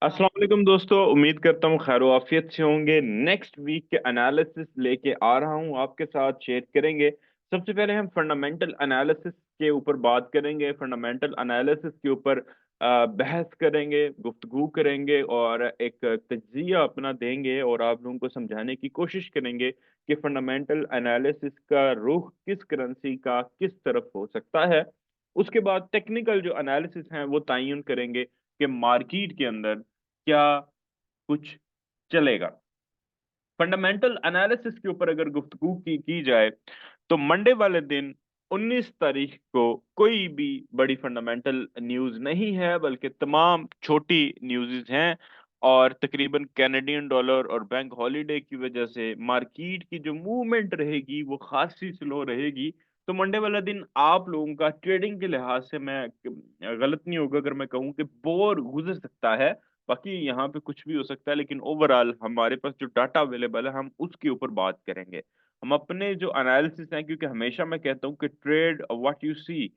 अस्सलाम वालेकुम दोस्तों, उम्मीद करता हूँ खैर आफियत से होंगे। नेक्स्ट वीक के एनालिसिस लेके आ रहा हूँ आपके साथ शेयर करेंगे। सबसे पहले हम फंडामेंटल एनालिसिस के ऊपर बात करेंगे, फंडामेंटल एनालिसिस के ऊपर बहस करेंगे, गुफ्तगू करेंगे और एक तज्जिया अपना देंगे और आप लोगों को समझाने की कोशिश करेंगे कि फंडामेंटल एनालिसिस का रुख किस करेंसी का किस तरफ हो सकता है। उसके बाद टेक्निकल जो एनालिसिस हैं वो तयन करेंगे कि मार्केट के अंदर क्या कुछ चलेगा। फंडामेंटल एनालिसिस के ऊपर अगर गुफ्तगू की जाए तो मंडे वाले दिन 19 तारीख को कोई भी बड़ी फंडामेंटल न्यूज नहीं है, बल्कि तमाम छोटी न्यूज़ हैं। और तकरीबन कैनेडियन डॉलर और बैंक हॉलिडे की वजह से मार्केट की जो मूवमेंट रहेगी वो खासी स्लो रहेगी। तो मंडे वाला दिन आप लोगों का ट्रेडिंग के लिहाज से, मैं गलत नहीं होगा अगर मैं कहूँ कि बोर गुजर सकता है। बाकी यहाँ पे कुछ भी हो सकता है, लेकिन ओवरऑल हमारे पास जो डाटा अवेलेबल है हम उसके ऊपर बात करेंगे। हम अपने जो एनालिसिस हैं, क्योंकि हमेशा मैं कहता हूँ कि ट्रेड व्हाट यू सी,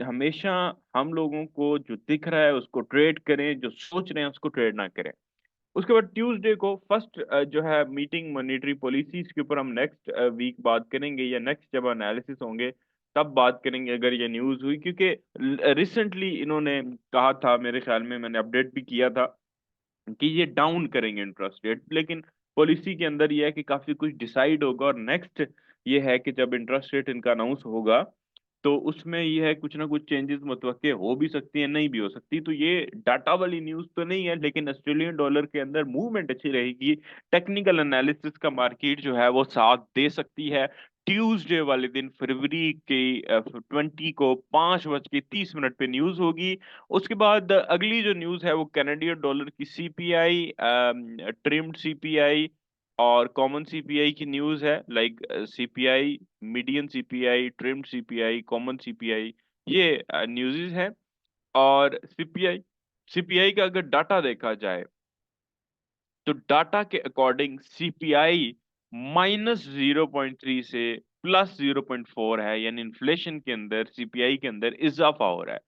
हमेशा हम लोगों को जो दिख रहा है उसको ट्रेड करें, जो सोच रहे हैं उसको ट्रेड ना करें। उसके बाद ट्यूसडे को फर्स्ट जो है मीटिंग मॉनेटरी पॉलिसीज के ऊपर हम नेक्स्ट वीक बात करेंगे, या नेक्स्ट जब एनालिसिस होंगे तब बात करेंगे अगर ये न्यूज़ हुई। क्योंकि रिसेंटली इन्होंने कहा था, मेरे ख्याल में मैंने अपडेट भी किया था कि ये डाउन करेंगे इंटरेस्ट रेट, लेकिन पॉलिसी के अंदर ये है कि काफी कुछ डिसाइड होगा। और नेक्स्ट ये है कि जब इंटरेस्ट रेट इनका अनाउंस होगा तो उसमें ये है कुछ ना कुछ चेंजेस मुतवक्के हो भी सकती है, नहीं भी हो सकती। तो ये डाटा वाली न्यूज तो नहीं है, लेकिन ऑस्ट्रेलियन डॉलर के अंदर मूवमेंट अच्छी रहेगी। टेक्निकल एनालिसिस का मार्केट जो है वो साथ दे सकती है। ट्यूसडे वाले दिन फरवरी के 20 को 5:30 पे न्यूज होगी। उसके बाद अगली जो न्यूज़ है वो कैनेडियन डॉलर की सीपीआई, ट्रिम्ड सीपीआई और कॉमन सीपीआई की न्यूज़ है। Like CPI, median CPI, trimmed CPI, common CPI, ये न्यूज़ हैं। और सीपीआई सीपीआई का अगर डाटा देखा जाए तो डाटा के अकॉर्डिंग सीपीआई -0.3 से +0.4 है, यानी इन्फ्लेशन के अंदर, सीपीआई के अंदर इजाफा हो रहा है।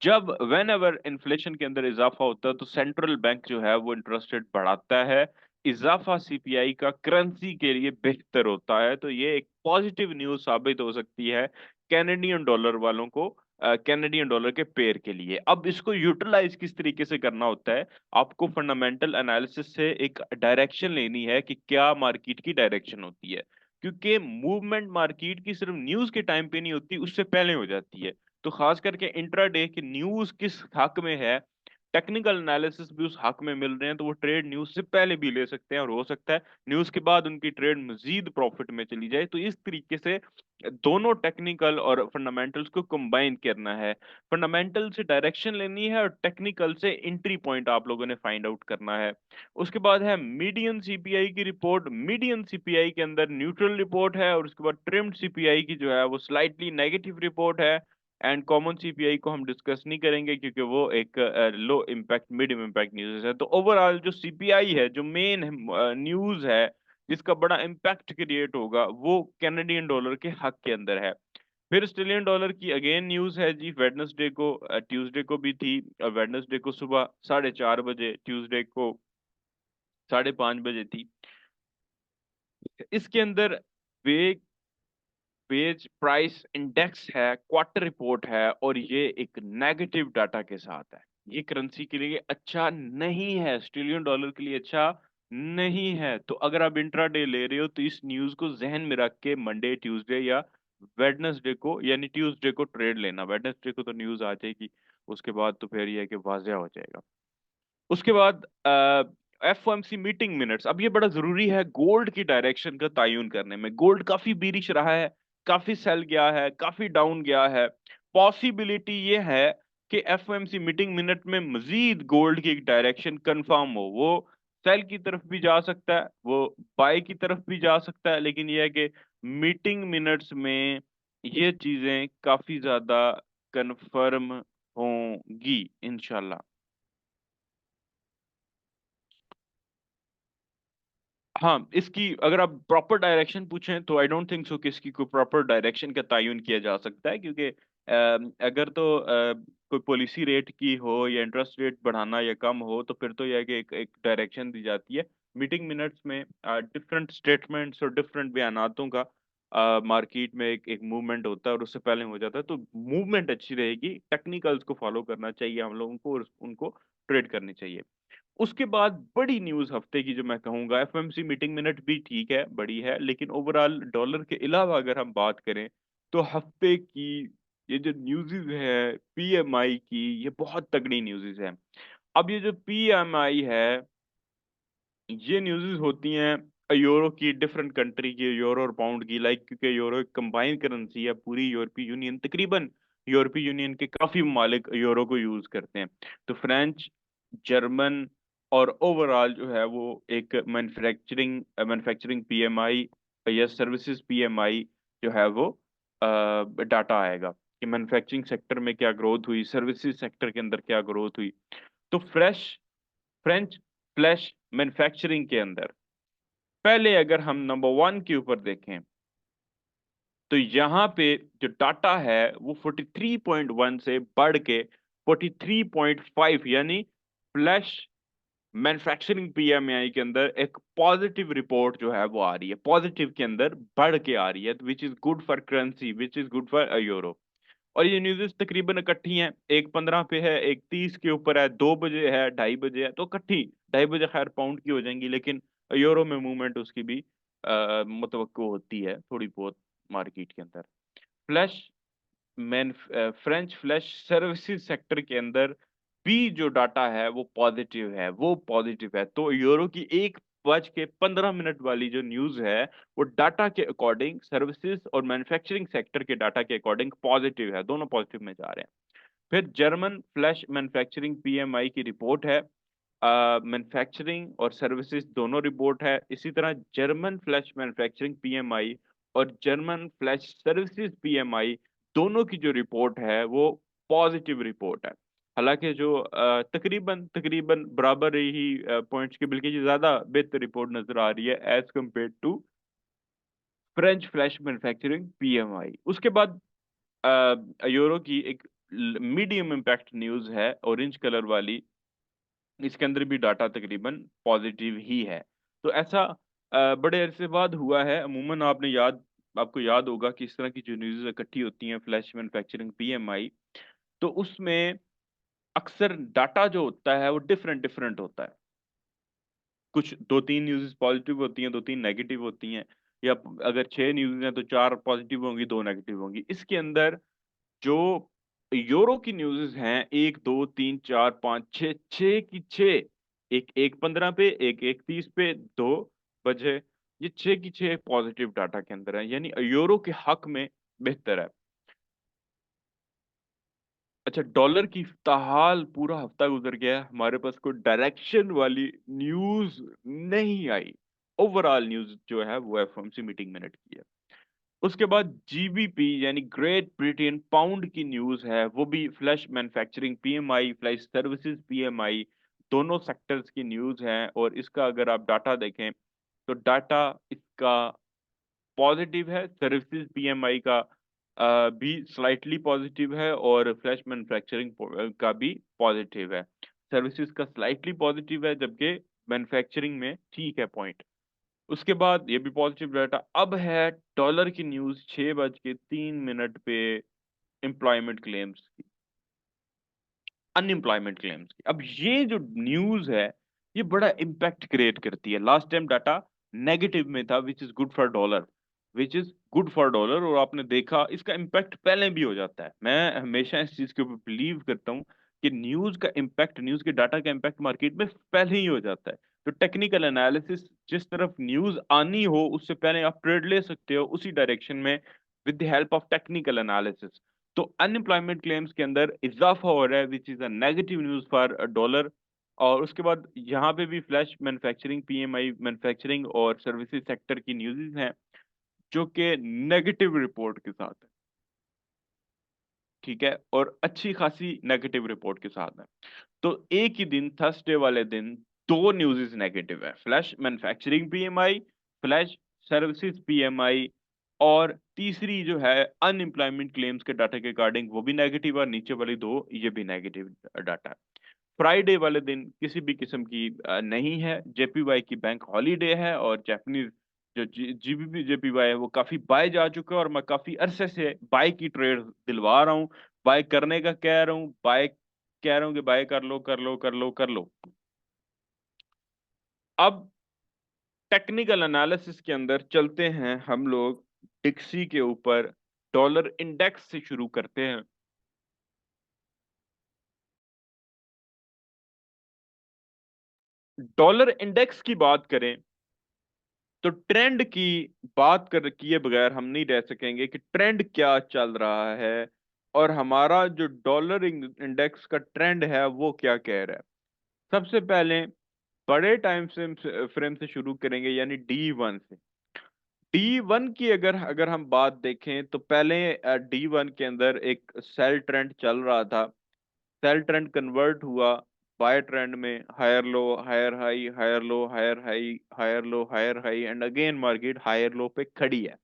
जब वेन एवर इन्फ्लेशन के अंदर इजाफा होता है तो सेंट्रल बैंक जो है वो इंटरेस्ट रेट बढ़ाता है। इजाफा सीपीआई का करेंसी के लिए बेहतर होता है, तो ये एक पॉजिटिव न्यूज साबित हो सकती है कैनेडियन डॉलर वालों को, कैनेडियन डॉलर के पेयर के लिए। अब इसको यूटिलाइज किस तरीके से करना होता है, आपको फंडामेंटल एनालिसिस से एक डायरेक्शन लेनी है कि क्या मार्केट की डायरेक्शन होती है। क्योंकि मूवमेंट मार्केट की सिर्फ न्यूज के टाइम पे नहीं होती, उससे पहले हो जाती है। तो खास करके इंट्राडे की न्यूज किस हक में है, टेक्निकल एनालिसिस भी उस हक में मिल रहे हैं, तो वो ट्रेड न्यूज से पहले भी ले सकते हैं और हो सकता है न्यूज के बाद उनकी ट्रेड मजीद प्रॉफिट में चली जाए। तो इस तरीके से दोनों टेक्निकल और फंडामेंटल्स को कंबाइन करना है। फंडामेंटल से डायरेक्शन लेनी है और टेक्निकल से एंट्री पॉइंट आप लोगों ने फाइंड आउट करना है। उसके बाद है मीडियन सीपीआई की रिपोर्ट। मीडियन सीपीआई के अंदर न्यूट्रल रिपोर्ट है, और उसके बाद ट्रिम्ड सीपीआई की जो है वो स्लाइटली नेगेटिव रिपोर्ट है। एंड कॉमन सीपीआई को हम डिस्कस नहीं करेंगे क्योंकि वो एक low impact medium impact news है। तो ओवरऑल जो सीपीआई है, जो मेन न्यूज है जिसका बड़ा इम्पैक्ट क्रिएट होगा, वो कैनेडियन डॉलर के हक के अंदर है। फिर ऑस्ट्रेलियन डॉलर की अगेन न्यूज है जी, वेडनेसडे को, ट्यूसडे को भी थी। वेडनेसडे को सुबह 4:30 बजे, ट्यूसडे को 5:30 बजे थी। इसके अंदर वे वेज प्राइस इंडेक्स है, क्वार्टर रिपोर्ट है, और ये एक नेगेटिव डाटा के साथ है। ये करेंसी के लिए अच्छा नहीं है, ऑस्ट्रेलियन डॉलर के लिए अच्छा नहीं है। तो अगर आप इंट्राडे ले रहे हो तो इस न्यूज को जहन में रख के मंडे, ट्यूसडे या वेडनेसडे को, यानी ट्यूसडे को ट्रेड लेना। वेडनेसडे को तो न्यूज आ जाएगी, उसके बाद तो फिर ये है कि वाजह हो जाएगा। उसके बाद एफओएमसी मीटिंग मिनट्स। अब ये बड़ा जरूरी है गोल्ड की डायरेक्शन का तयन करने में। गोल्ड काफी बीरिश रहा है, काफी सेल गया है, काफी डाउन गया है। पॉसिबिलिटी ये है कि एफओएमसी मीटिंग मिनट में मजीद गोल्ड की एक डायरेक्शन कंफर्म हो। वो सेल की तरफ भी जा सकता है, वो बाय की तरफ भी जा सकता है, लेकिन ये है कि मीटिंग मिनट्स में ये चीजें काफी ज्यादा कंफर्म होंगी इंशाल्लाह। हाँ, इसकी अगर आप प्रॉपर डायरेक्शन पूछें तो आई डोंट थिंक सो कि इसकी कोई प्रॉपर डायरेक्शन का तयन किया जा सकता है, क्योंकि अगर तो कोई पॉलिसी रेट की हो या इंटरेस्ट रेट बढ़ाना या कम हो, तो फिर तो यह है कि एक एक डायरेक्शन दी जाती है। मीटिंग मिनट्स में डिफरेंट स्टेटमेंट्स और डिफरेंट बयानातों का मार्केट में एक एक मूवमेंट होता है और उससे पहले हो जाता है, तो मूवमेंट अच्छी रहेगी, टेक्निकल्स को फॉलो करना चाहिए हम लोगों को और उनको ट्रेड करनी चाहिए। उसके बाद बड़ी न्यूज हफ्ते की जो मैं कहूंगा, एफओएमसी मीटिंग मिनट भी ठीक है, बड़ी है, लेकिन ओवरऑल डॉलर के अलावा अगर हम बात करें तो हफ्ते की ये जो न्यूज़ है पीएमआई की, ये बहुत तगड़ी न्यूज़ है। अब ये जो पीएमआई है, ये न्यूज़ होती हैं यूरो की, डिफरेंट कंट्री की, यूरो और पाउंड की, लाइक क्योंकि यूरो एक कंबाइंड करेंसी है, पूरी यूरोपीय यूनियन, तकरीबन यूरोपीय यूनियन के काफी ममालिक यूरो को यूज करते हैं। तो फ्रेंच, जर्मन और ओवरऑल जो है वो एक मैन्युफैक्चरिंग मैन्युफैक्चरिंग पीएमआई या सर्विसेज पीएमआई जो है वो डाटा आएगा कि मैन्युफैक्चरिंग सेक्टर में क्या ग्रोथ हुई, सर्विसेज सेक्टर के अंदर क्या ग्रोथ हुई। तो फ्रेंच फ्लैश मैन्युफैक्चरिंग के अंदर पहले अगर हम नंबर वन के ऊपर देखें, तो यहाँ पे जो डाटा है वो 43.1 से बढ़ के 43.5, यानी फ्लैश मैन्युफैक्चरिंग पीएमआई के अंदर एक पॉजिटिव रिपोर्ट जो है वो आ रही है, पॉजिटिव के अंदर बढ़ के आ रही है, which is good for currency, which is good for euro. और ये न्यूज़ तकरीबन इकट्ठी हैं, एक 15 पे है, एक 30 के ऊपर है, 2 बजे है, 2:30 बजे है, तो इकट्ठी 2:30 बजे खैर पाउंड की हो जाएंगी, लेकिन यूरो में मूवमेंट उसकी भी मुतवक्को होती है थोड़ी बहुत मार्केट के अंदर। Flash man French flash services sector के अंदर भी जो डाटा है वो पॉजिटिव है, वो पॉजिटिव है। तो यूरो की 1:15 वाली जो न्यूज़ है वो डाटा के अकॉर्डिंग, सर्विसेज और मैन्युफैक्चरिंग सेक्टर के डाटा के अकॉर्डिंग पॉजिटिव है, दोनों पॉजिटिव में जा रहे हैं। फिर जर्मन फ्लैश मैन्युफैक्चरिंग पीएमआई की रिपोर्ट है, मैन्युफैक्चरिंग और सर्विसेज दोनों रिपोर्ट है। इसी तरह जर्मन फ्लैश मैन्युफैक्चरिंग पीएमआई और जर्मन फ्लैश सर्विसेज पीएमआई दोनों की जो रिपोर्ट है वो पॉजिटिव रिपोर्ट है। हालांकि जो तकरीबन तकरीबन बराबर ही पॉइंट्स की, बल्कि ये ज्यादा बेहतर रिपोर्ट नजर आ रही है as compare to French flash manufacturing PMI. उसके बाद यूरो की एक मीडियम इम्पैक्ट न्यूज है, ऑरेंज कलर वाली, इसके अंदर भी डाटा तकरीबन पॉजिटिव ही है। तो ऐसा बड़े अरसे बाद हुआ है। अमूमन आपको याद होगा कि इस तरह की जो न्यूज़ इकट्ठी होती हैं, फ्लैश मैन्युफैक्चरिंग पीएमआई, तो उसमें अक्सर डाटा जो होता है वो डिफरेंट डिफरेंट होता है। कुछ 2-3 न्यूज़ पॉजिटिव होती हैं, 2-3 नेगेटिव होती हैं, या अगर 6 न्यूज़ हैं तो 4 पॉजिटिव होंगी, 2 नेगेटिव होंगी। इसके अंदर जो यूरो की न्यूज़ हैं, 1, 2, 3, 4, 5, 6, 6 की 6, एक 1:15 पे, एक 1:30 पे, 2 बजे, ये 6 की 6 पॉजिटिव डाटा के अंदर है, यानी यूरो के हक में बेहतर है। अच्छा, डॉलर की ताहाल पूरा हफ्ता गुजर गया, हमारे पास कोई डायरेक्शन वाली न्यूज नहीं आई। ओवरऑल न्यूज जो है वो एफओएमसी मीटिंग मिनट की है। उसके बाद जीबीपी यानी ग्रेट ब्रिटेन पाउंड की न्यूज है, वो भी flash manufacturing PMI, flash services PMI, दोनों सेक्टर्स की न्यूज है। और इसका अगर आप डाटा देखें तो डाटा इसका पॉजिटिव है, सर्विसेज पीएमआई का भी स्लाइटली पॉजिटिव है और फ्लैश मैन्युफैक्चरिंग का भी पॉजिटिव है। सर्विसेज का स्लाइटली पॉजिटिव है, जबकि मैन्युफैक्चरिंग में ठीक है पॉइंट। उसके बाद ये भी पॉजिटिव डाटा। अब है डॉलर की न्यूज 6:03 पे, एम्प्लॉयमेंट क्लेम्स की, अनएम्प्लॉयमेंट क्लेम्स की। अब ये जो न्यूज है ये बड़ा इम्पैक्ट क्रिएट करती है। लास्ट टाइम डाटा नेगेटिव में था, which is good for dollar, which is good for dollar, और आपने देखा इसका इम्पैक्ट पहले भी हो जाता है। मैं हमेशा इस चीज के ऊपर बिलीव करता हूँ कि न्यूज का इम्पैक्ट, न्यूज के डाटा का इम्पैक्ट मार्केट में पहले ही हो जाता है। तो टेक्निकल एनालिसिस, जिस तरफ न्यूज आनी हो उससे पहले आप ट्रेड ले सकते हो उसी डायरेक्शन में, with the help of technical analysis. तो अनएम्प्लॉयमेंट क्लेम्स के अंदर इजाफा हो रहा है, which is a negative news for dollar. और उसके बाद यहाँ पे भी फ्लैश मैन्युफैक्चरिंग पीएमआई, मैन्युफैक्चरिंग और सर्विसेज सेक्टर की न्यूज़ हैं जो कि नेगेटिव रिपोर्ट के साथ है, ठीक है, और अच्छी खासी नेगेटिव रिपोर्ट के साथ है। तो एक ही दिन, थर्सडे वाले दिन, दो न्यूज़ नेगेटिव है, flash manufacturing PMI, flash services PMI, और तीसरी जो है अनएम्प्लॉयमेंट क्लेम्स के डाटा के अकॉर्डिंग वो भी नेगेटिव, और नीचे वाली दो ये भी नेगेटिव डाटा है। फ्राइडे वाले दिन किसी भी किस्म की नहीं है, जेपीवाई की बैंक हॉलीडे है, और जापानीज जो जीबीपी जेपीवाई है वो काफी बाय जा चुका है, और मैं काफी अरसे से बाय की ट्रेड दिलवा रहा हूँ, बाय करने का कह रहा हूँ, बाय कह रहा हूँ कि बाय कर लो कर लो कर लो कर लो। अब टेक्निकल एनालिसिस के अंदर चलते हैं हम लोग, डिक्सी के ऊपर डॉलर इंडेक्स से शुरू करते हैं। डॉलर इंडेक्स की बात करें तो ट्रेंड की बात कर किए बगैर हम नहीं रह सकेंगे कि ट्रेंड क्या चल रहा है, और हमारा जो डॉलर इंडेक्स का ट्रेंड है वो क्या कह रहा है। सबसे पहले बड़े टाइम फ्रेम फ्रेम से शुरू करेंगे, यानी D1 से। D1 की अगर अगर हम बात देखें तो पहले D1 के अंदर एक सेल ट्रेंड चल रहा था, सेल ट्रेंड कन्वर्ट हुआ बाय ट्रेंड में, higher low higher high, higher low higher high, higher low higher high, and again market higher low पे खड़ी है।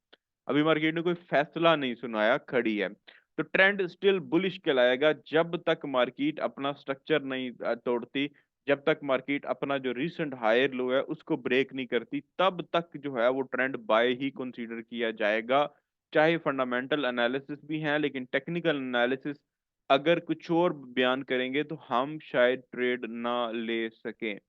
अभी मार्केट ने कोई फैसला नहीं सुनाया, खड़ी है। तो ट्रेंड स्टिल बुलिश कहलाएगा जब तक मार्केट अपना स्ट्रक्चर नहीं तोड़ती, जब तक मार्केट अपना जो रिसेंट हायर लो है उसको ब्रेक नहीं करती, तब तक जो है वो ट्रेंड बाय ही कंसीडर किया जाएगा। चाहे फंडामेंटल एनालिसिस भी है, लेकिन टेक्निकल एनालिसिस अगर कुछ और बयान करेंगे तो हम शायद ट्रेड ना ले सकें।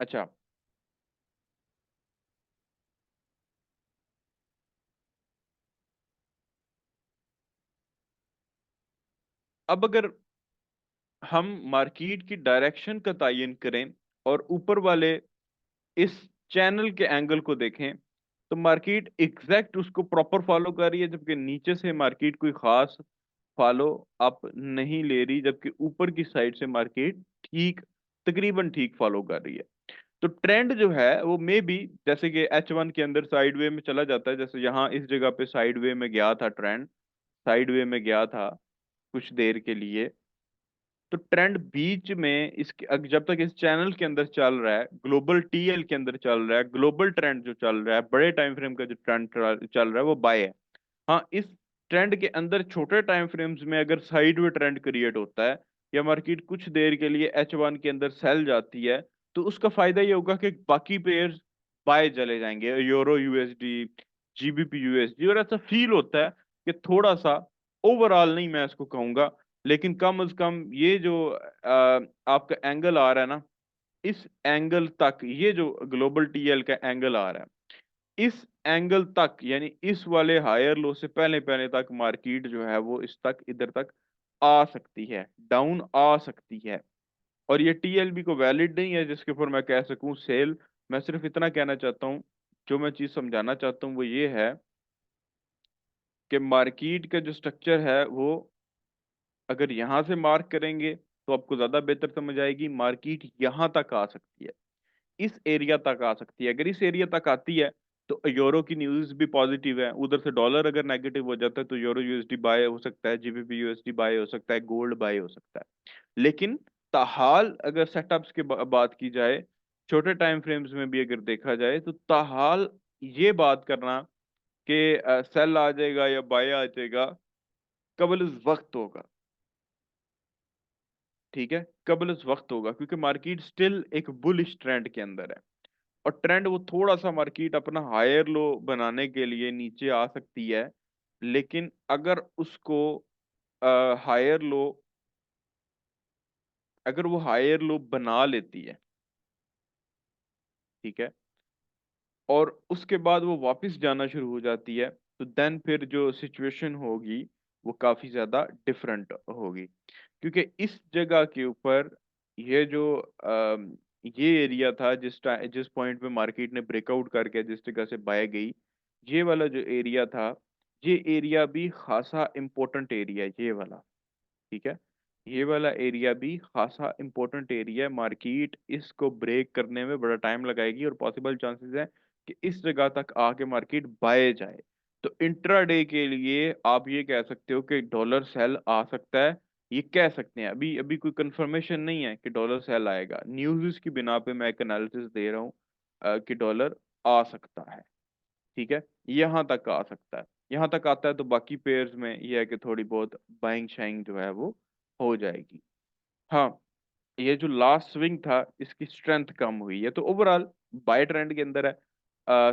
अच्छा, अब अगर हम मार्केट की डायरेक्शन का तयन करें और ऊपर वाले इस चैनल के एंगल को देखें, तो मार्केट एग्जैक्ट उसको प्रॉपर फॉलो कर रही है, जबकि नीचे से मार्केट कोई खास फॉलो अप नहीं ले रही, जबकि ऊपर की साइड से मार्केट ठीक, तकरीबन ठीक फॉलो कर रही है। तो ट्रेंड जो है वो मे बी, जैसे कि H1 के अंदर साइडवे में चला जाता है, जैसे यहाँ इस जगह पे साइडवे में गया था ट्रेंड, साइडवे में गया था कुछ देर के लिए। तो ट्रेंड बीच में इसके जब तक इस चैनल के अंदर चल रहा है, ग्लोबल टीएल के अंदर चल रहा है, ग्लोबल ट्रेंड जो चल रहा है, बड़े टाइम फ्रेम का जो ट्रेंड चल रहा है वो बाय है। हाँ, इस ट्रेंड के अंदर छोटे टाइम फ्रेम्स में अगर साइडवे ट्रेंड क्रिएट होता है, या मार्केट कुछ देर के लिए H1 के अंदर सेल जाती है, तो उसका फायदा ये होगा कि बाकी पेयर्स बाय चले जाएंगे, यूरो यूएसडी, जीबीपी यूएसडी, और ऐसा फील होता है कि थोड़ा सा, ओवरऑल नहीं मैं इसको कहूंगा, लेकिन कम से कम ये जो आपका एंगल आ रहा है ना, इस एंगल तक, ये जो ग्लोबल टीएल का एंगल आ रहा है, इस एंगल तक, यानी इस वाले हायर लो से पहले पहले तक मार्केट जो है वो इस तक, इधर तक आ सकती है, डाउन आ सकती है। और ये टीएलबी को वैलिड नहीं है जिसके ऊपर मैं कह सकूं सेल। मैं सिर्फ इतना कहना चाहता हूं, जो मैं चीज समझाना चाहता हूं वो ये है कि मार्केट का जो स्ट्रक्चर है वो, अगर यहाँ से मार्क करेंगे तो आपको ज्यादा बेहतर समझ आएगी। मार्केट यहाँ तक आ सकती है, इस एरिया तक आ सकती है। अगर इस एरिया तक आती है तो यूरो की न्यूज भी पॉजिटिव है, उधर से डॉलर अगर नेगेटिव हो जाता है तो यूरो यूएसडी बाय हो सकता है, जीबीपी यूएसडी बाय हो सकता है, गोल्ड बाय हो सकता है। लेकिन ताहाल अगर सेटअप्स की बात की जाए, छोटे टाइम फ्रेम्स में भी अगर देखा जाए, तो ताहाल ये बात करना कि सेल आ जाएगा या बाय आ जाएगा, कबल उस वक्त होगा। ठीक है, कबल उस वक्त होगा, क्योंकि मार्केट स्टिल एक बुलिश ट्रेंड के अंदर है, और ट्रेंड वो थोड़ा सा मार्केट अपना हायर लो बनाने के लिए नीचे आ सकती है। लेकिन अगर उसको हायर लो, अगर वो हायर लो बना लेती है, ठीक है, और उसके बाद वो वापस जाना शुरू हो जाती है, तो देन फिर जो सिचुएशन होगी वो काफी ज्यादा डिफरेंट होगी। क्योंकि इस जगह के ऊपर ये जो ये एरिया था, जिस पॉइंट पे मार्केट ने ब्रेकआउट करके जिस जगह से बाय गई, ये वाला जो एरिया था, ये एरिया भी खासा इंपॉर्टेंट एरिया है, ये वाला। ठीक है, ये वाला एरिया भी खासा इंपॉर्टेंट एरिया है, मार्केट इसको ब्रेक करने में बड़ा टाइम लगाएगी, और पॉसिबल चांसेस है कि इस जगह तक आके मार्केट बाय जाए। तो इंट्राडे के लिए आप ये कह सकते हो कि डॉलर सेल आ सकता है, ये कह सकते हैं। अभी अभी कोई कंफर्मेशन नहीं है कि डॉलर सेल आएगा, न्यूज़ की बिना पे मैं एक एनालिसिस दे रहा हूँ कि डॉलर आ सकता है। ठीक है, यहाँ तक आ सकता है। यहाँ तक आता है तो बाकी पेयर्स में ये है कि थोड़ी बहुत बाइंग शाइंग जो है वो हो जाएगी। हाँ, ये जो लास्ट स्विंग था इसकी स्ट्रेंथ कम हुई है, तो ओवरऑल बाय ट्रेंड के अंदर है।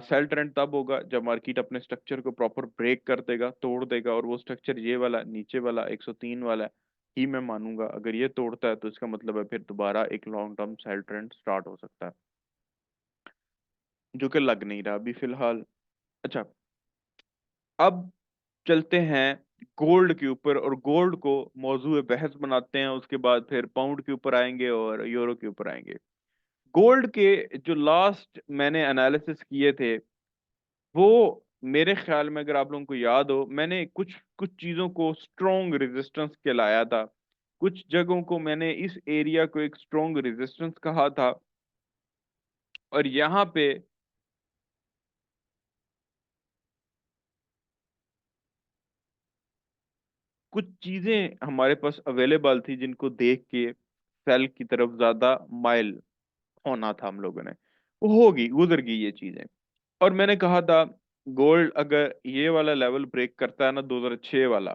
सेल ट्रेंड तब होगा जब मार्केट अपने स्ट्रक्चर को प्रॉपर ब्रेक कर देगा, तोड़ देगा, और वो स्ट्रक्चर ये वाला नीचे वाला 103 वाला ही मैं मानूंगा। अगर ये तोड़ता है तो इसका मतलब है फिर दोबारा एक long term sell trend start हो सकता है, जो कि लग नहीं रहा अभी फिलहाल। अच्छा, अब चलते हैं गोल्ड के ऊपर, और गोल्ड को मौजूए बहस बनाते हैं, उसके बाद फिर पाउंड के ऊपर आएंगे और यूरो के ऊपर आएंगे। गोल्ड के जो लास्ट मैंने एनालिसिस किए थे, वो मेरे ख्याल में अगर आप लोगों को याद हो, मैंने कुछ कुछ चीजों को स्ट्रॉन्ग रेजिस्टेंस के लाया था, कुछ जगहों को मैंने इस एरिया को एक स्ट्रॉन्ग रेजिस्टेंस कहा था। और यहाँ पे कुछ चीजें हमारे पास अवेलेबल थी जिनको देख के सेल की तरफ ज्यादा माइल होना था हम लोगों ने, वो होगी, गुजर गई ये चीजें। और मैंने कहा था गोल्ड अगर ये वाला लेवल ब्रेक करता है ना, 2006 वाला,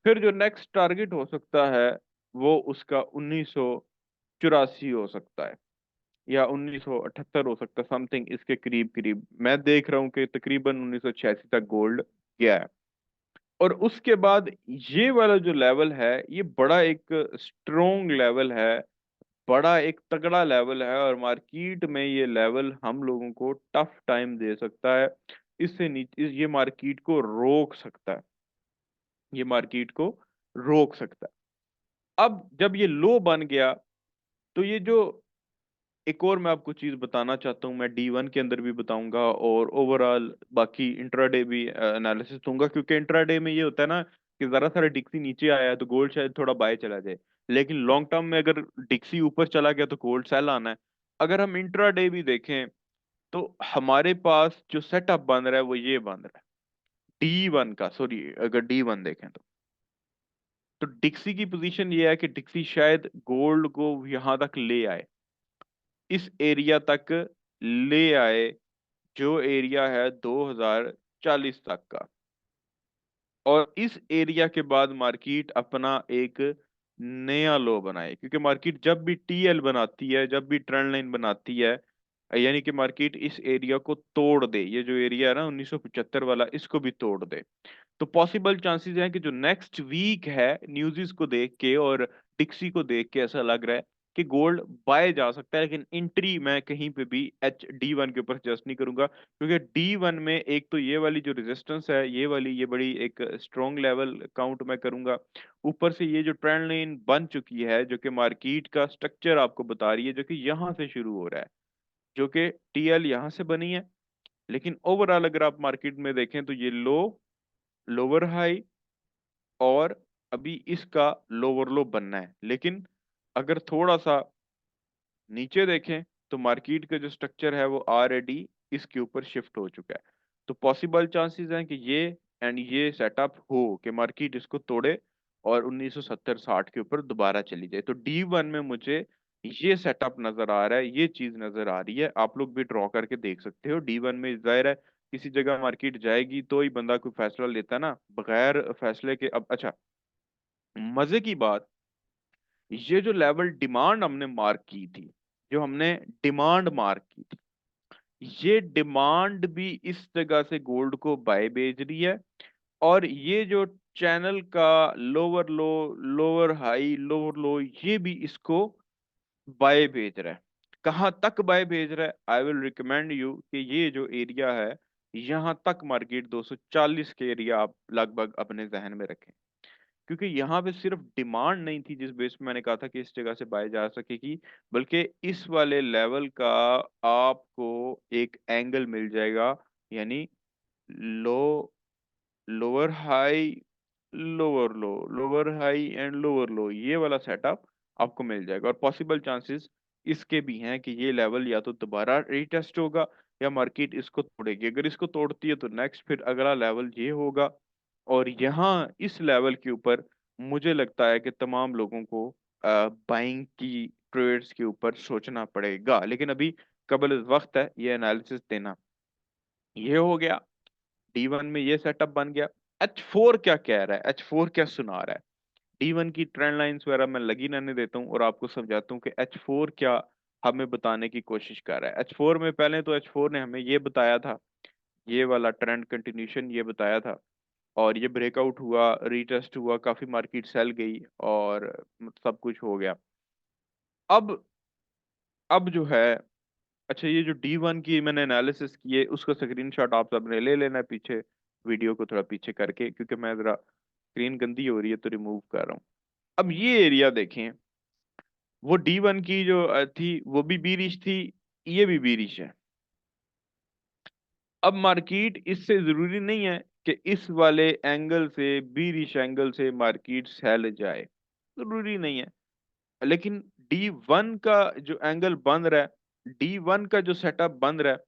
फिर जो नेक्स्ट टारगेट हो सकता है वो उसका 1984 हो सकता है, या 1978 हो सकता है, समथिंग इसके करीब करीब। मैं देख रहा हूँ कि तकरीबन 1986 तक गोल्ड गया है। और उसके बाद ये वाला जो लेवल है, ये बड़ा एक स्ट्रोंग लेवल है, बड़ा एक तगड़ा लेवल है, और मार्केट में ये लेवल हम लोगों को टफ टाइम दे सकता है। इससे नीचे ये मार्केट को रोक सकता है, ये मार्केट को रोक सकता है। अब जब ये लो बन गया, तो ये जो एक और मैं आपको चीज बताना चाहता हूँ, मैं D1 के अंदर भी बताऊंगा और ओवरऑल बाकी इंट्राडे भी एनालिसिस दूंगा, क्योंकि इंट्राडे में ये होता है ना कि जरा सारा डिक्सी नीचे आया है तो गोल्ड शायद थोड़ा बाय चला जाए, लेकिन लॉन्ग टर्म में अगर डिक्सी ऊपर चला गया तो गोल्ड सेल आना है। अगर हम इंट्राडे भी देखें तो हमारे पास जो सेटअप बन रहा है वो ये बन रहा है D1 का, सॉरी अगर D1 देखें तो डिक्सी की पोजीशन ये है कि डिक्सी शायद गोल्ड को यहाँ तक ले आए, इस एरिया तक ले आए, जो एरिया है 2040 तक का। और इस एरिया के बाद मार्केट अपना एक नया लो बनाए, क्योंकि मार्केट जब भी टीएल बनाती है, जब भी ट्रेंड लाइन बनाती है, यानी कि मार्केट इस एरिया को तोड़ दे, ये जो एरिया है ना 1975 वाला, इसको भी तोड़ दे, तो पॉसिबल चांसेस हैं कि जो नेक्स्ट वीक है, न्यूज़ को देख के और डिक्सी को देख के ऐसा लग रहा है कि गोल्ड बाय जा सकता है। लेकिन एंट्री मैं कहीं पे भी D1 के ऊपर सजेस्ट नहीं करूंगा, क्योंकि D1 में एक तो ये वाली जो रेजिस्टेंस है, ये वाली ये बड़ी एक स्ट्रॉन्ग लेवल काउंट मैं करूंगा। ऊपर से ये जो ट्रेंड लाइन बन चुकी है, जो कि मार्केट का स्ट्रक्चर आपको बता रही है, जो कि यहाँ से शुरू हो रहा है, जो कि टीएल यहाँ से बनी है। लेकिन ओवरऑल अगर आप मार्केट में देखें तो ये लो, लोअर हाई, और अभी इसका लोअर लो बनना है। लेकिन अगर थोड़ा सा नीचे देखें तो मार्केट का जो स्ट्रक्चर है वो ऑलरेडी इसके ऊपर शिफ्ट हो चुका है। तो पॉसिबल चांसेस हैं कि ये सेटअप हो कि मार्केट इसको तोड़े और 1970-60 के ऊपर दोबारा चली जाए। तो D1 में मुझे ये सेटअप नजर आ रहा है, ये चीज नजर आ रही है। आप लोग भी ड्रॉ करके देख सकते हो। D1 में जाहिर है किसी जगह मार्केट जाएगी तो ही बंदा कोई फैसला लेता है ना, बगैर फैसले के। अब अच्छा, मजे की बात, ये जो लेवल डिमांड हमने मार्क की थी, जो हमने डिमांड मार्क की थी, ये डिमांड भी इस जगह से गोल्ड को बाय भेज रही है। और ये जो चैनल का lower low, lower high, lower low, ये भी इसको बाय भेज रहा है। कहाँ तक बाय भेज रहा है? आई विल रिकमेंड यू कि ये जो एरिया है, यहाँ तक मार्केट 240 के एरिया आप लगभग अपने जहन में रखें, क्योंकि यहाँ पे सिर्फ डिमांड नहीं थी जिस बेस पे मैंने कहा था कि इस जगह से बाय जा सकेगी, बल्कि इस वाले लेवल का आपको एक एंगल मिल जाएगा, यानी low, lower high, lower low, lower high and lower low, ये वाला सेटअप आपको मिल जाएगा। और पॉसिबल चांसेस इसके भी हैं कि ये लेवल या तो दोबारा रीटेस्ट होगा, या मार्केट इसको तोड़ेगी। अगर इसको तोड़ती है तो नेक्स्ट फिर अगला लेवल ये होगा, और यहाँ इस लेवल के ऊपर मुझे लगता है कि तमाम लोगों को बाइंग की ट्रेड्स के ऊपर सोचना पड़ेगा, लेकिन अभी कबल वक्त है ये एनालिसिस देना। ये हो गया, D1 में ये सेटअप बन गया। H4 क्या कह रहा है, H4 क्या सुना रहा है? D1 की ट्रेंड लाइंस वगैरह मैं लगी रहने देता हूँ और आपको समझाता हूँ कि H4 क्या हमें बताने की कोशिश कर रहा है। H4 में पहले तो H4 ने हमें ये बताया था, ये वाला ट्रेंड कंटिन्यूशन ये बताया था, और ये ब्रेकआउट हुआ, रीटेस्ट हुआ, काफी मार्केट सेल गई और सब कुछ हो गया। अब अब जो है, अच्छा ये जो D1 की मैंने एनालिसिस की है उसका स्क्रीनशॉट आप सबने ले लेना है पीछे, वीडियो को थोड़ा पीछे करके, क्योंकि मैं जरा स्क्रीन गंदी हो रही है तो रिमूव कर रहा हूँ। अब ये एरिया देखें, वो D1 की जो थी वो भी बीरिश थी, ये भी बीरिश है। अब मार्केट इससे जरूरी नहीं है कि इस वाले एंगल से, बीरिश एंगल से मार्केट सेल जाए, जरूरी नहीं है। लेकिन D1 का जो एंगल बन रहा है, D1 का जो सेटअप बन रहा है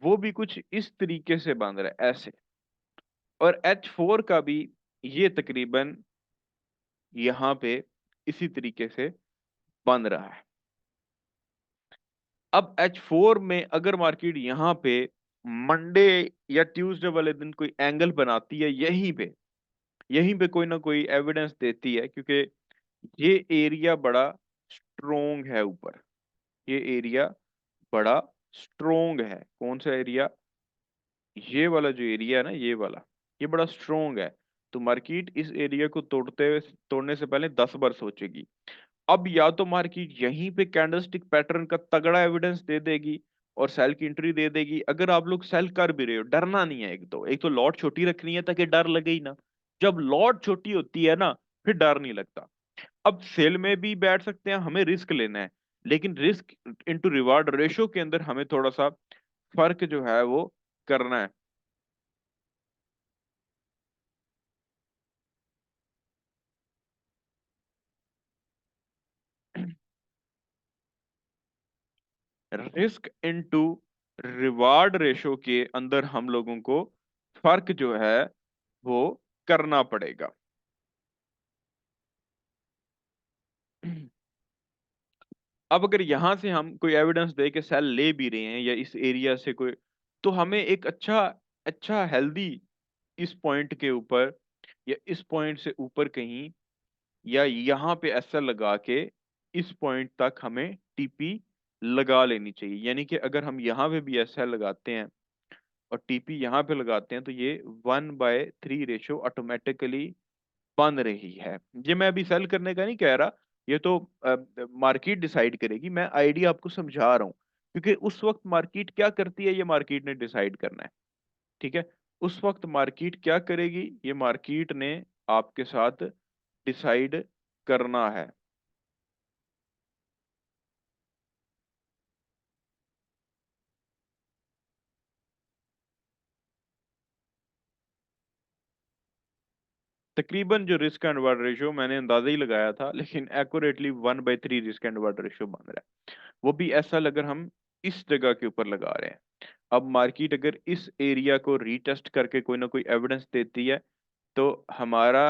वो भी कुछ इस तरीके से बन रहा है ऐसे, और H4 का भी ये तकरीबन यहाँ पे इसी तरीके से बन रहा है। अब H4 में अगर मार्केट यहाँ पे मंडे या ट्यूसडे वाले दिन कोई एंगल बनाती है, यहीं पे कोई ना कोई एविडेंस देती है, क्योंकि ये एरिया बड़ा स्ट्रोंग है ऊपर, ये एरिया बड़ा स्ट्रोंग है। कौन सा एरिया? ये वाला जो एरिया है ना, ये वाला, ये बड़ा स्ट्रोंग है। तो मार्केट इस एरिया को तोड़ने से पहले 10 बार सोचेगी। अब या तो मार्केट यहीं पे कैंडलस्टिक पैटर्न का तगड़ा एविडेंस दे देगी और सेल की एंट्री दे देगी। अगर आप लोग सेल कर भी रहे हो, डरना नहीं है। एक तो लॉट छोटी रखनी है ताकि डर लगे ही ना। जब लॉट छोटी होती है ना, फिर डर नहीं लगता। अब सेल में भी बैठ सकते हैं, हमें रिस्क लेना है, लेकिन रिस्क इनटू रिवार्ड रेशो के अंदर हमें थोड़ा सा फर्क जो है वो करना है। रिस्क इनटू रिवार्ड रेशो के अंदर हम लोगों को फर्क जो है वो करना पड़ेगा। अब अगर यहां से हम कोई एविडेंस दे के सेल ले भी रहे हैं या इस एरिया से कोई, तो हमें एक अच्छा अच्छा हेल्दी इस पॉइंट के ऊपर या इस पॉइंट से ऊपर कहीं, या यहाँ पे ऐसा लगा के इस पॉइंट तक हमें टीपी लगा लेनी चाहिए। यानी कि अगर हम यहाँ पे भी ऐसा लगाते हैं और टीपी यहाँ पे लगाते हैं तो ये 1/3 रेशो ऑटोमेटिकली बन रही है। ये मैं अभी सेल करने का नहीं कह रहा, ये तो मार्केट डिसाइड करेगी, मैं आइडिया आपको समझा रहा हूँ, क्योंकि उस वक्त मार्केट क्या करती है ये मार्केट ने डिसाइड करना है। ठीक है, उस वक्त मार्केट क्या करेगी ये मार्केट ने आपके साथ डिसाइड करना है। तकरीबन जो रिस्क एंड रिवार्ड रेशियो मैंने अंदाजा ही लगाया था, लेकिन accurately 1/3 risk and reward ratio बन रहा है। वो भी ऐसा अगर हम इस जगह के ऊपर लगा रहे हैं। अब मार्केट अगर इस एरिया को रीटेस्ट करके कोई ना कोई एविडेंस देती है तो हमारा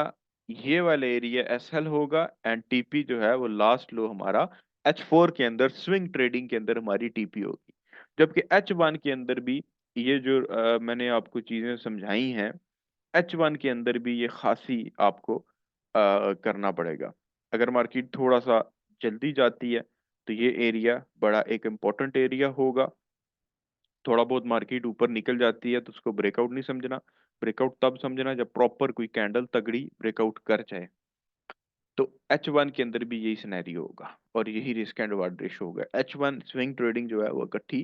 ये वाला एरिया एसएल होगा, एंड टीपी जो है वो लास्ट लो हमारा H4 के अंदर स्विंग ट्रेडिंग के अंदर हमारी टीपी होगी। जबकि H1 के अंदर भी ये जो मैंने आपको चीजें समझाई हैं, H1 के अंदर भी ये खासी आपको करना पड़ेगा। अगर मार्केट थोड़ा सा जल्दी जाती है तो ये एरिया बड़ा एक इम्पोर्टेंट एरिया होगा। थोड़ा बहुत मार्केट ऊपर निकल जाती है तो उसको ब्रेकआउट नहीं समझना, ब्रेकआउट तब समझना जब प्रॉपर कोई कैंडल तगड़ी ब्रेकआउट कर जाए। तो H1 के अंदर भी यही सिनेरियो होगा और यही रिस्क एंड रिवार्ड रेशो होगा। H1 स्विंग ट्रेडिंग जो है वो इकट्ठी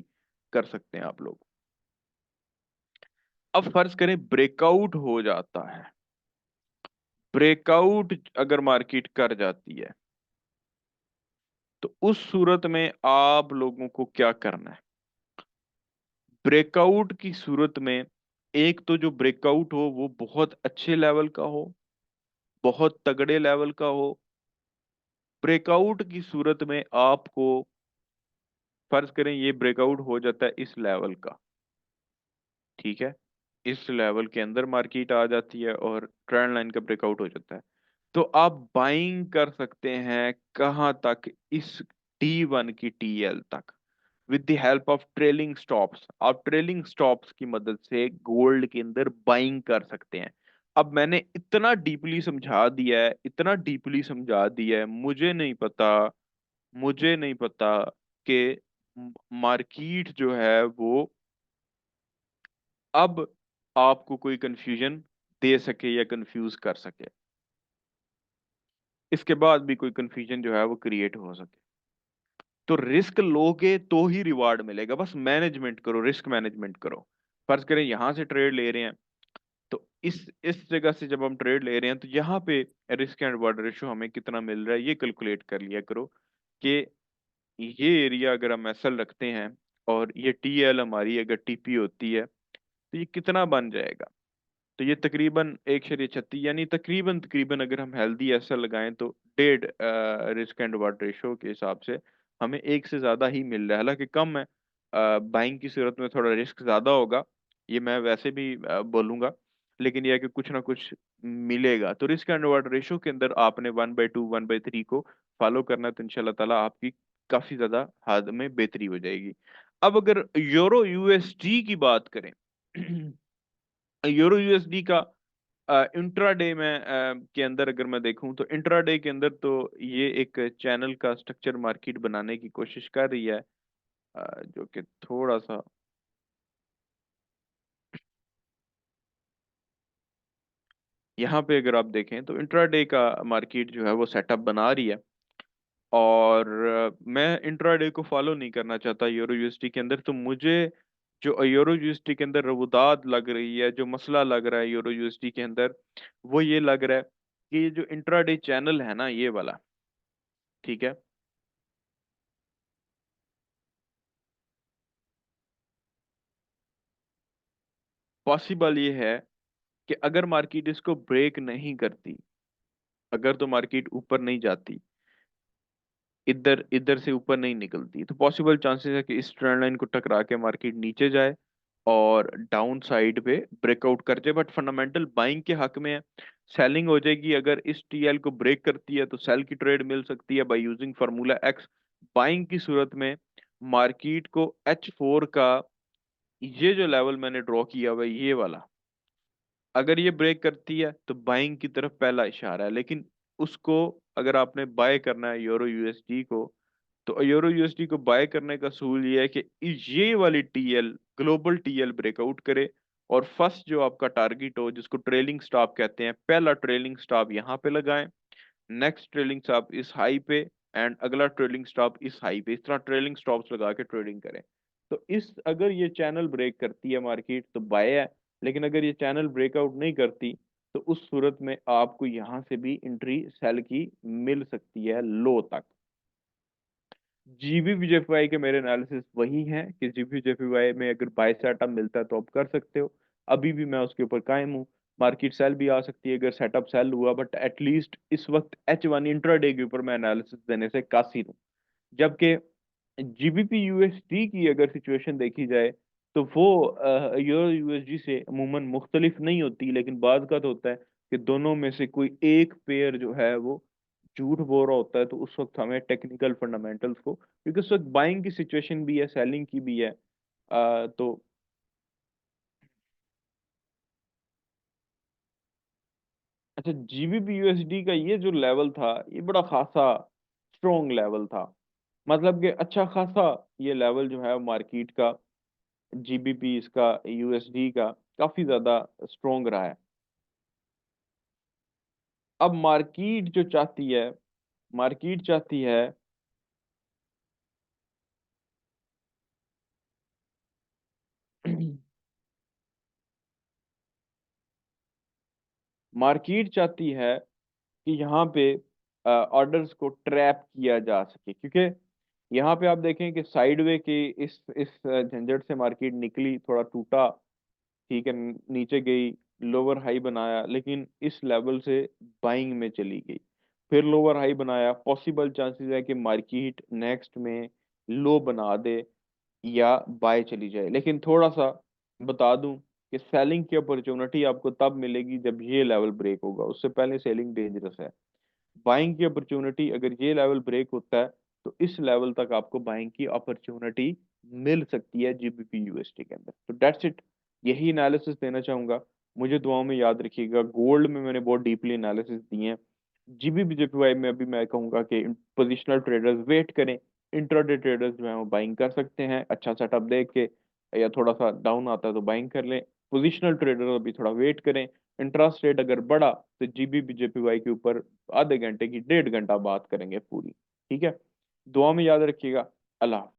कर सकते हैं आप लोग। अब फर्ज करें ब्रेकआउट हो जाता है, ब्रेकआउट अगर मार्केट कर जाती है तो उस सूरत में आप लोगों को क्या करना है? ब्रेकआउट की सूरत में एक तो जो ब्रेकआउट हो वो बहुत अच्छे लेवल का हो, बहुत तगड़े लेवल का हो। ब्रेकआउट की सूरत में आपको फर्ज करें ये ब्रेकआउट हो जाता है इस लेवल का, ठीक है, इस लेवल के अंदर मार्केट आ जाती है और ट्रेंड लाइन का ब्रेकआउट हो जाता है, तो आप बाइंग कर सकते हैं कहां तक, इस T1 की TL तक, with the help of trailing stops. आप ट्रेलिंग स्टॉप्स की मदद से गोल्ड के अंदर बाइंग कर सकते हैं। अब मैंने इतना डीपली समझा दिया है, इतना डीपली समझा दिया है, मुझे नहीं पता कि मार्केट जो है वो अब आपको कोई कंफ्यूजन दे सके या कंफ्यूज कर सके, इसके बाद भी कोई कंफ्यूजन जो है वो क्रिएट हो सके। तो रिस्क लोगे तो ही रिवार्ड मिलेगा, बस मैनेजमेंट करो, रिस्क मैनेजमेंट करो। फर्ज करें यहां से ट्रेड ले रहे हैं, तो इस जगह से जब हम ट्रेड ले रहे हैं तो यहाँ पे रिस्क एंड रिवार्ड रेशो हमें कितना मिल रहा है ये कैलकुलेट कर लिया करो कि ये एरिया अगर हम एसएल रखते हैं और ये टीएल हमारी अगर टीपी होती है तो ये कितना बन जाएगा। तो ये तकरीबन 1.36, यानी तकरीबन तकरीबन अगर हम हेल्दी एसएल लगाएं तो 1.5 रिस्क एंड रिवार्ड रेशो के हिसाब से हमें एक से ज्यादा ही मिल रहा है, हालांकि कम है, बाइंग की सूरत में थोड़ा रिस्क ज्यादा होगा, ये मैं वैसे भी बोलूंगा, लेकिन यह है कि कुछ ना कुछ मिलेगा। तो रिस्क एंड रिवार्ड रेशो के अंदर आपने 1/2 1/3 को फॉलो करना है, तो इंशाल्लाह ताला आपकी काफी ज्यादा हद में बेहतरी हो जाएगी। अब अगर यूरो यूएसडी की बात करें यूरो यूएसडी का इंट्राडे में के अंदर अगर मैं देखूं तो इंट्राडे के अंदर तो ये एक चैनल का स्ट्रक्चर मार्केट बनाने की कोशिश कर रही है, जो कि थोड़ा सा, यहाँ पे अगर आप देखें तो इंट्राडे का मार्केट जो है वो सेटअप बना रही है, और मैं इंट्राडे को फॉलो नहीं करना चाहता यूरो यूएसडी के अंदर। तो मुझे जो यूरो यूएसडी के अंदर रबूदात लग रही है, जो मसला लग रहा है यूरो यूएसडी के अंदर, वो ये लग रहा है कि ये जो इंट्राडे चैनल है ना ये वाला, ठीक है, पॉसिबल ये है कि अगर मार्केट इसको ब्रेक नहीं करती, अगर तो मार्केट ऊपर नहीं जाती, इधर इधर से ऊपर नहीं निकलती, तो पॉसिबल चांसेस है कि इस ट्रेंड लाइन को टकरा के मार्केट नीचे जाए और डाउन साइड पे ब्रेकआउट कर जाए, बट फंडामेंटल बाइंग के हक में है। सेलिंग हो जाएगी अगर इस टीएल को ब्रेक करती है, तो सेल की ट्रेड मिल सकती है by using formula x. Buying की सूरत में मार्केट को H4 का ये जो लेवल मैंने ड्रॉ किया हुआ है ये वाला, अगर ये ब्रेक करती है तो बाइंग की तरफ पहला इशारा है, लेकिन उसको अगर आपने बाय करना है यूरो यूएसडी को, तो यूरो यूएसडी को बाय करने का असूल ये है कि ये वाली टीएल, ग्लोबल टीएल ब्रेकआउट करे, और फर्स्ट जो आपका टारगेट हो जिसको ट्रेलिंग स्टॉप कहते हैं, पहला ट्रेलिंग स्टॉप यहाँ पे लगाएं, नेक्स्ट ट्रेलिंग स्टॉप इस हाई पे, एंड अगला ट्रेलिंग स्टॉप इस हाई पे, इस तरह ट्रेलिंग स्टॉप्स लगा के ट्रेडिंग करें। तो इस अगर ये चैनल ब्रेक करती है मार्केट तो बाय है, लेकिन अगर ये चैनल ब्रेकआउट नहीं करती तो उस सूरत में आपको यहाँ से भी एंट्री सेल की मिल सकती है लो तक। जीबीजेपीवाई के मेरे एनालिसिस वही हैं कि जीबीजेपीवाई में अगर बाय सेटअप मिलता है तो आप कर सकते हो, अभी भी मैं उसके ऊपर कायम हूँ। मार्केट सेल भी आ सकती है अगर सेटअप सेल हुआ, बट एटलीस्ट इस वक्त H1 इंट्राडे के ऊपर मैं एनालिसिस देने से कासिर हूँ। जबकि जीबीपी यूएसडी की अगर सिचुएशन देखी जाए तो वो यूरो यूएसडी से अमूमन मुख्तलिफ नहीं होती, लेकिन बात का तो होता है कि दोनों में से कोई एक पेयर जो है वो झूठ बोल रहा होता है, तो उस वक्त हमें टेक्निकल फंडामेंटल्स को, क्योंकि उस वक्त बाइंग की सिचुएशन भी है सेलिंग की भी है, तो अच्छा, जीबीपी यूएसडी का ये जो लेवल था ये बड़ा खासा स्ट्रॉन्ग लेवल था, मतलब कि अच्छा खासा ये लेवल जो है मार्केट का, जीबीपी इसका यूएसडी का काफी ज्यादा स्ट्रोंग रहा है। अब मार्केट जो चाहती है, मार्केट चाहती है मार्केट चाहती है कि यहाँ पे ऑर्डर्स को ट्रैप किया जा सके, क्योंकि यहाँ पे आप देखें कि साइडवे के इस झंझट से मार्केट निकली, थोड़ा टूटा, ठीक है, नीचे गई, लोअर हाई बनाया, लेकिन इस लेवल से बाइंग में चली गई, फिर लोअर हाई बनाया, पॉसिबल चांसेस है कि मार्केट नेक्स्ट में लो बना दे या बाय चली जाए। लेकिन थोड़ा सा बता दूं कि सेलिंग की अपॉर्चुनिटी आपको तब मिलेगी जब ये लेवल ब्रेक होगा, उससे पहले सेलिंग डेंजरस है। बाइंग की अपॉर्चुनिटी अगर ये लेवल ब्रेक होता है तो इस लेवल तक आपको बाइंग की अपॉर्चुनिटी मिल सकती है जीबीपी यूएसटी के अंदर। तो डेट्स इट, यही एनालिसिस देना चाहूंगा। मुझे दुआओं में याद रखिएगा। गोल्ड में मैंने बहुत डीपली एनालिसिस दिए हैं। जीबीपी जेपीवाई में अभी मैं कहूंगा कि पोजिशनल ट्रेडर्स वेट करें, इंट्राडे ट्रेडर्स जो है वो बाइंग कर सकते हैं अच्छा सेटअप देख के, या थोड़ा सा डाउन आता है तो बाइंग कर लें। पोजिशनल ट्रेडर अभी थोड़ा वेट करें। इंटरेस्ट रेट अगर बढ़ा तो जीबीपी जेपीवाई के ऊपर आधे घंटे की 1.5 घंटा बात करेंगे पूरी। ठीक है, दुआ में याद रखिएगा। अल्लाह हाफ़िज़।